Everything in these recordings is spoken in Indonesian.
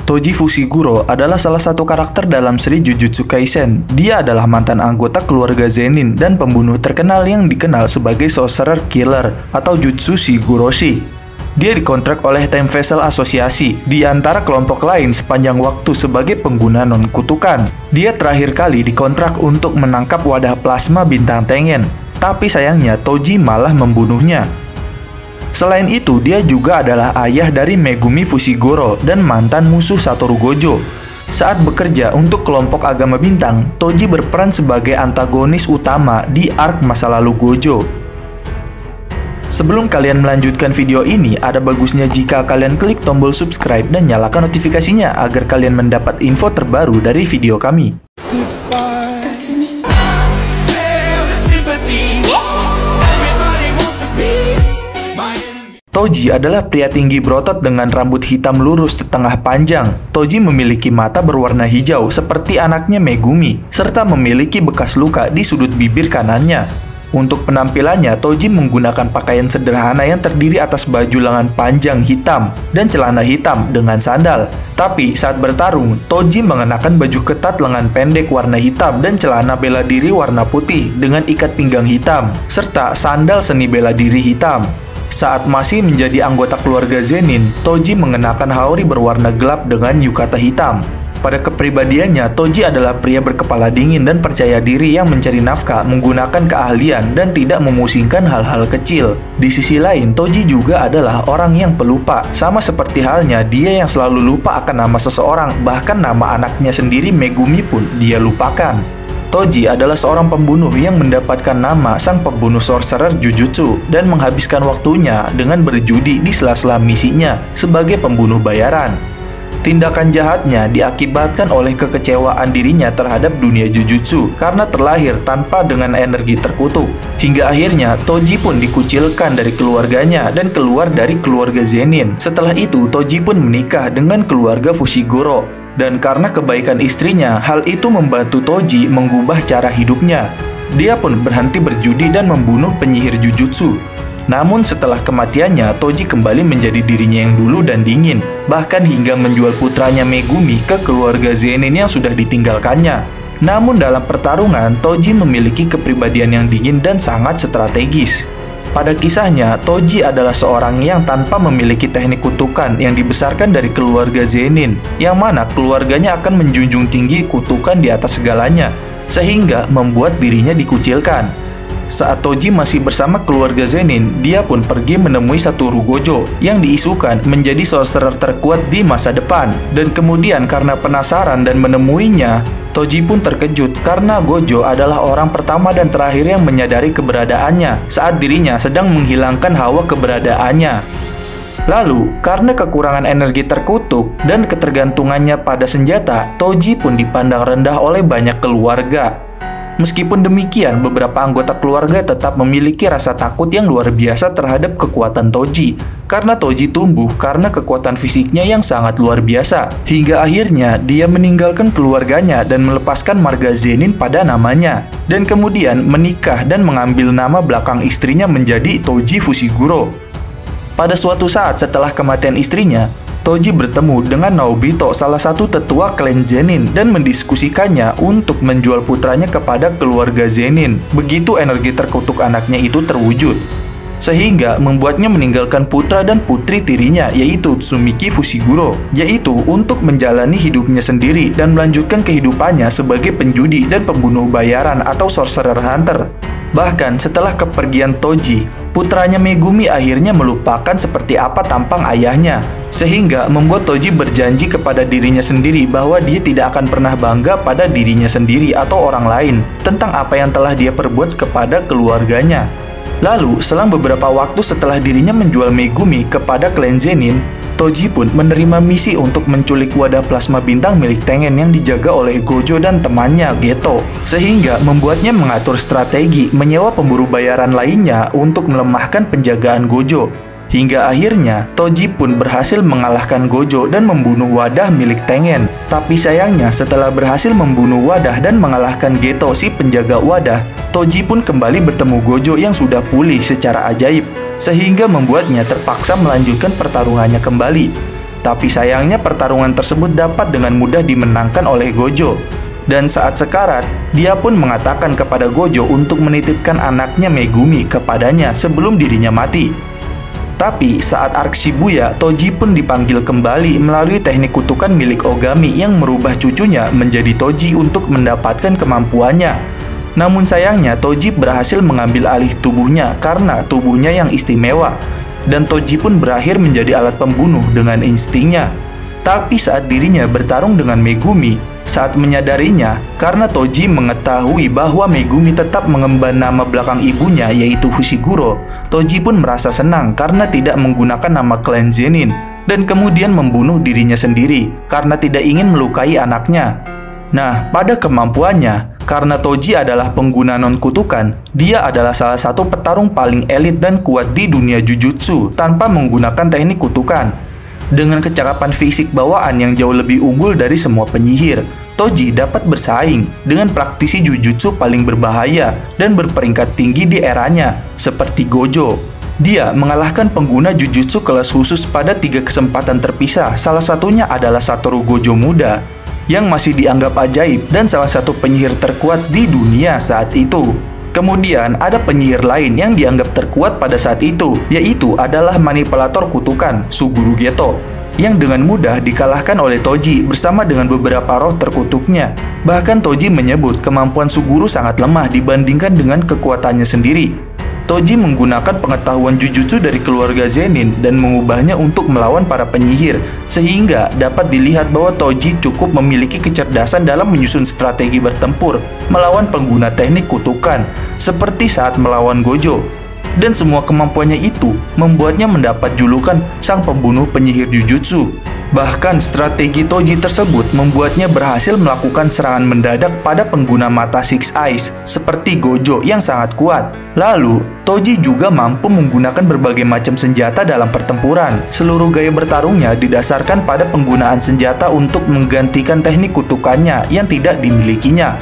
Toji Fushiguro adalah salah satu karakter dalam seri Jujutsu Kaisen. Dia adalah mantan anggota keluarga Zenin dan pembunuh terkenal yang dikenal sebagai Sorcerer Killer atau Jutsu Shiguroshi. Dia dikontrak oleh Time Vessel Asosiasi di antara kelompok lain sepanjang waktu sebagai pengguna non-kutukan. Dia terakhir kali dikontrak untuk menangkap wadah plasma bintang Tengen, tapi sayangnya Toji malah membunuhnya. Selain itu, dia juga adalah ayah dari Megumi Fushiguro dan mantan musuh Satoru Gojo. Saat bekerja untuk kelompok agama bintang, Toji berperan sebagai antagonis utama di arc masa lalu Gojo. Sebelum kalian melanjutkan video ini, ada bagusnya jika kalian klik tombol subscribe dan nyalakan notifikasinya agar kalian mendapat info terbaru dari video kami. Toji adalah pria tinggi berotot dengan rambut hitam lurus setengah panjang. Toji memiliki mata berwarna hijau seperti anaknya Megumi, serta memiliki bekas luka di sudut bibir kanannya. Untuk penampilannya, Toji menggunakan pakaian sederhana yang terdiri atas baju lengan panjang hitam dan celana hitam dengan sandal. Tapi saat bertarung, Toji mengenakan baju ketat lengan pendek warna hitam dan celana bela diri warna putih dengan ikat pinggang hitam, serta sandal seni bela diri hitam. Saat masih menjadi anggota keluarga Zenin, Toji mengenakan haori berwarna gelap dengan yukata hitam. Pada kepribadiannya, Toji adalah pria berkepala dingin dan percaya diri yang mencari nafkah menggunakan keahlian dan tidak memusingkan hal-hal kecil. Di sisi lain, Toji juga adalah orang yang pelupa, sama seperti halnya dia yang selalu lupa akan nama seseorang, bahkan nama anaknya sendiri Megumi pun dia lupakan. Toji adalah seorang pembunuh yang mendapatkan nama sang pembunuh sorcerer Jujutsu dan menghabiskan waktunya dengan berjudi di sela-sela misinya sebagai pembunuh bayaran. Tindakan jahatnya diakibatkan oleh kekecewaan dirinya terhadap dunia Jujutsu karena terlahir tanpa dengan energi terkutuk. Hingga akhirnya Toji pun dikucilkan dari keluarganya dan keluar dari keluarga Zenin. Setelah itu Toji pun menikah dengan keluarga Fushiguro. Dan karena kebaikan istrinya, hal itu membantu Toji mengubah cara hidupnya. Dia pun berhenti berjudi dan membunuh penyihir Jujutsu. Namun setelah kematiannya, Toji kembali menjadi dirinya yang dulu dan dingin, bahkan hingga menjual putranya Megumi ke keluarga Zenin yang sudah ditinggalkannya. Namun dalam pertarungan, Toji memiliki kepribadian yang dingin dan sangat strategis. Pada kisahnya, Toji adalah seorang yang tanpa memiliki teknik kutukan yang dibesarkan dari keluarga Zenin, yang mana keluarganya akan menjunjung tinggi kutukan di atas segalanya, sehingga membuat dirinya dikucilkan. Saat Toji masih bersama keluarga Zenin, dia pun pergi menemui Satoru Gojo yang diisukan menjadi sorcerer terkuat di masa depan. Dan kemudian karena penasaran dan menemuinya, Toji pun terkejut karena Gojo adalah orang pertama dan terakhir yang menyadari keberadaannya saat dirinya sedang menghilangkan hawa keberadaannya. Lalu, karena kekurangan energi terkutuk dan ketergantungannya pada senjata, Toji pun dipandang rendah oleh banyak keluarga. Meskipun demikian, beberapa anggota keluarga tetap memiliki rasa takut yang luar biasa terhadap kekuatan Toji, karena Toji tumbuh karena kekuatan fisiknya yang sangat luar biasa. Hingga akhirnya, dia meninggalkan keluarganya dan melepaskan marga Zenin pada namanya, dan kemudian menikah dan mengambil nama belakang istrinya menjadi Toji Fushiguro. Pada suatu saat setelah kematian istrinya, Toji bertemu dengan Naobito, salah satu tetua klan Zenin, dan mendiskusikannya untuk menjual putranya kepada keluarga Zenin. Begitu energi terkutuk anaknya itu terwujud, sehingga membuatnya meninggalkan putra dan putri tirinya, yaitu Tsumiki Fushiguro, yaitu untuk menjalani hidupnya sendiri dan melanjutkan kehidupannya sebagai penjudi dan pembunuh bayaran atau sorcerer hunter. Bahkan setelah kepergian Toji, putranya Megumi akhirnya melupakan seperti apa tampang ayahnya, sehingga membuat Toji berjanji kepada dirinya sendiri bahwa dia tidak akan pernah bangga pada dirinya sendiri atau orang lain tentang apa yang telah dia perbuat kepada keluarganya. Lalu, selang beberapa waktu setelah dirinya menjual Megumi kepada klan Zenin, Toji pun menerima misi untuk menculik wadah plasma bintang milik Tengen yang dijaga oleh Gojo dan temannya Geto, sehingga membuatnya mengatur strategi menyewa pemburu bayaran lainnya untuk melemahkan penjagaan Gojo. Hingga akhirnya, Toji pun berhasil mengalahkan Gojo dan membunuh wadah milik Tengen. Tapi sayangnya, setelah berhasil membunuh wadah dan mengalahkan Geto si penjaga wadah, Toji pun kembali bertemu Gojo yang sudah pulih secara ajaib, sehingga membuatnya terpaksa melanjutkan pertarungannya kembali. Tapi sayangnya pertarungan tersebut dapat dengan mudah dimenangkan oleh Gojo. Dan saat sekarat, dia pun mengatakan kepada Gojo untuk menitipkan anaknya Megumi kepadanya sebelum dirinya mati. Tapi saat arc Shibuya, Toji pun dipanggil kembali melalui teknik kutukan milik Ogami yang merubah cucunya menjadi Toji untuk mendapatkan kemampuannya. Namun sayangnya Toji berhasil mengambil alih tubuhnya karena tubuhnya yang istimewa. Dan Toji pun berakhir menjadi alat pembunuh dengan instingnya. Tapi saat dirinya bertarung dengan Megumi, saat menyadarinya, karena Toji mengetahui bahwa Megumi tetap mengemban nama belakang ibunya yaitu Fushiguro, Toji pun merasa senang karena tidak menggunakan nama klan Zenin, dan kemudian membunuh dirinya sendiri karena tidak ingin melukai anaknya. Nah, pada kemampuannya, karena Toji adalah pengguna non-kutukan, dia adalah salah satu petarung paling elit dan kuat di dunia Jujutsu tanpa menggunakan teknik kutukan. Dengan kecakapan fisik bawaan yang jauh lebih unggul dari semua penyihir, Toji dapat bersaing dengan praktisi Jujutsu paling berbahaya dan berperingkat tinggi di eranya, seperti Gojo. Dia mengalahkan pengguna Jujutsu kelas khusus pada 3 kesempatan terpisah, salah satunya adalah Satoru Gojo muda, yang masih dianggap ajaib dan salah satu penyihir terkuat di dunia saat itu. Kemudian ada penyihir lain yang dianggap terkuat pada saat itu, yaitu adalah manipulator kutukan, Suguru Geto, yang dengan mudah dikalahkan oleh Toji bersama dengan beberapa roh terkutuknya. Bahkan Toji menyebut kemampuan Suguru sangat lemah dibandingkan dengan kekuatannya sendiri. Toji menggunakan pengetahuan Jujutsu dari keluarga Zenin dan mengubahnya untuk melawan para penyihir, sehingga dapat dilihat bahwa Toji cukup memiliki kecerdasan dalam menyusun strategi bertempur melawan pengguna teknik kutukan, seperti saat melawan Gojo. Dan semua kemampuannya itu membuatnya mendapat julukan sang pembunuh penyihir Jujutsu. Bahkan strategi Toji tersebut membuatnya berhasil melakukan serangan mendadak pada pengguna mata Six Eyes seperti Gojo yang sangat kuat. Lalu, Toji juga mampu menggunakan berbagai macam senjata dalam pertempuran. Seluruh gaya bertarungnya didasarkan pada penggunaan senjata untuk menggantikan teknik kutukannya yang tidak dimilikinya.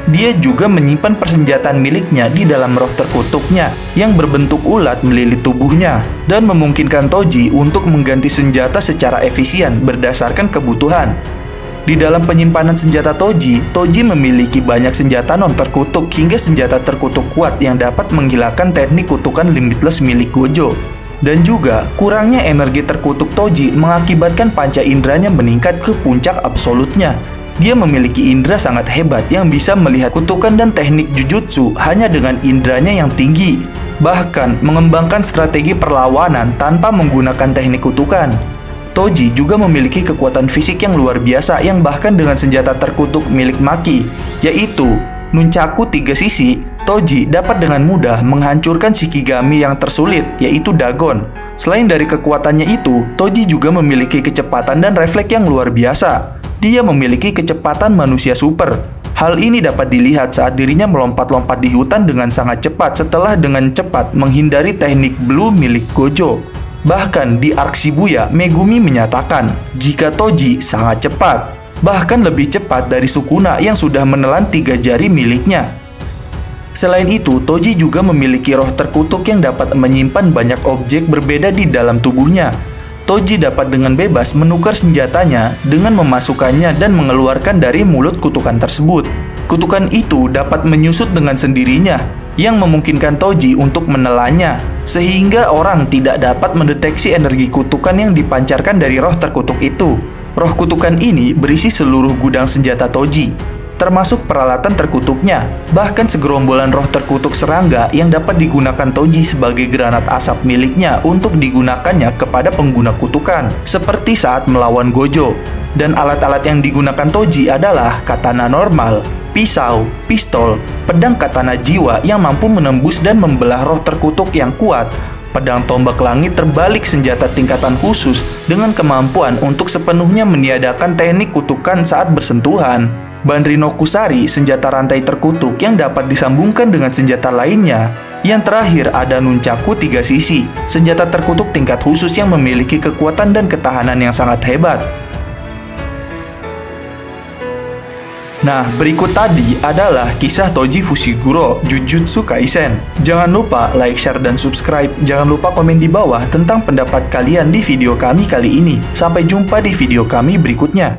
Dia juga menyimpan persenjataan miliknya di dalam roh terkutuknya yang berbentuk ulat melilit tubuhnya dan memungkinkan Toji untuk mengganti senjata secara efisien berdasarkan kebutuhan. Di dalam penyimpanan senjata Toji, Toji memiliki banyak senjata non terkutuk hingga senjata terkutuk kuat yang dapat menghilangkan teknik kutukan limitless milik Gojo. Dan juga, kurangnya energi terkutuk Toji mengakibatkan panca inderanya meningkat ke puncak absolutnya. Dia memiliki indera sangat hebat yang bisa melihat kutukan dan teknik Jujutsu hanya dengan inderanya yang tinggi. Bahkan mengembangkan strategi perlawanan tanpa menggunakan teknik kutukan. Toji juga memiliki kekuatan fisik yang luar biasa yang bahkan dengan senjata terkutuk milik Maki, yaitu Nunchaku 3 sisi. Toji dapat dengan mudah menghancurkan Shikigami yang tersulit, yaitu Dagon. Selain dari kekuatannya itu, Toji juga memiliki kecepatan dan refleks yang luar biasa. Dia memiliki kecepatan manusia super. Hal ini dapat dilihat saat dirinya melompat-lompat di hutan dengan sangat cepat setelah dengan cepat menghindari teknik blue milik Gojo. Bahkan di arc Shibuya, Megumi menyatakan jika Toji sangat cepat, bahkan lebih cepat dari Sukuna yang sudah menelan 3 jari miliknya. Selain itu, Toji juga memiliki roh terkutuk yang dapat menyimpan banyak objek berbeda di dalam tubuhnya. Toji dapat dengan bebas menukar senjatanya dengan memasukkannya dan mengeluarkan dari mulut kutukan tersebut. Kutukan itu dapat menyusut dengan sendirinya, yang memungkinkan Toji untuk menelannya, sehingga orang tidak dapat mendeteksi energi kutukan yang dipancarkan dari roh terkutuk itu. Roh kutukan ini berisi seluruh gudang senjata Toji, termasuk peralatan terkutuknya, bahkan segerombolan roh terkutuk serangga yang dapat digunakan Toji sebagai granat asap miliknya untuk digunakannya kepada pengguna kutukan, seperti saat melawan Gojo. Dan alat-alat yang digunakan Toji adalah katana normal, pisau, pistol, pedang katana jiwa yang mampu menembus dan membelah roh terkutuk yang kuat, pedang tombak langit terbalik senjata tingkatan khusus dengan kemampuan untuk sepenuhnya meniadakan teknik kutukan saat bersentuhan, Banrino Kusari, senjata rantai terkutuk yang dapat disambungkan dengan senjata lainnya. Yang terakhir ada Nunchaku 3 sisi, senjata terkutuk tingkat khusus yang memiliki kekuatan dan ketahanan yang sangat hebat. Nah, berikut tadi adalah kisah Toji Fushiguro Jujutsu Kaisen. Jangan lupa like, share, dan subscribe. Jangan lupa komen di bawah tentang pendapat kalian di video kami kali ini. Sampai jumpa di video kami berikutnya.